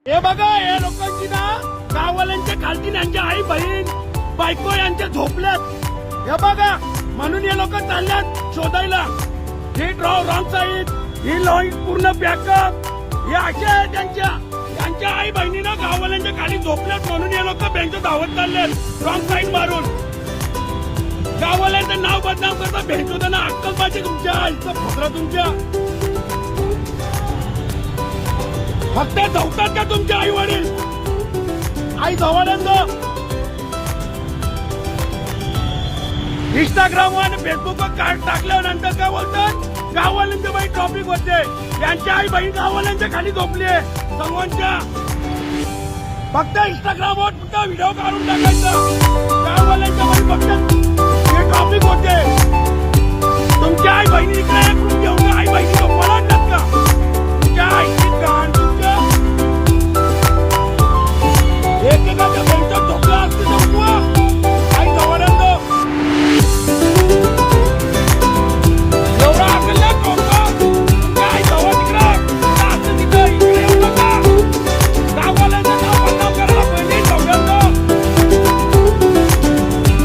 हे बघा, या लोकांची ना गाववाल्यांच्या खालती यांच्या आई बहीण बायको यांच्या झोपल्यात. हे बघा, म्हणून हे लोक चालल्यात शोधायला. ही रॉंग साईड, ही लॉईन पूर्ण बॅकअप, हे असे आहे त्यांच्या आई बहिणीना गाववाल्यांच्या खाली झोपल्यात. म्हणून हे लोक बँक धावत चाललेत रॉंग साईड मारून. गाववाल्यांचं नाव बदनाम करता भेटताना अक्कल पाहिजे तुमच्या आईचं फकरा. तुमच्या फक्त झोपतात का तुमचे आई वडील? आई जवळ्यांचं इंस्टाग्रामवर आणि फेसबुकवर कार्ड टाकल्यानंतर काय बोलतात, गाववाल्यांच्या बाई टॉपिक होते. त्यांच्या आई बहीण गाववाल्यांच्या खाली झोपली सर्वांच्या. फक्त इंस्टाग्रामवर फक्त व्हिडिओ काढून टाकायचं, गाववाल्यांच्या बाई फक्त हे टॉपिक होते. तुमच्या आई बहिणी इकडे घेऊन आई बहिणी झोपला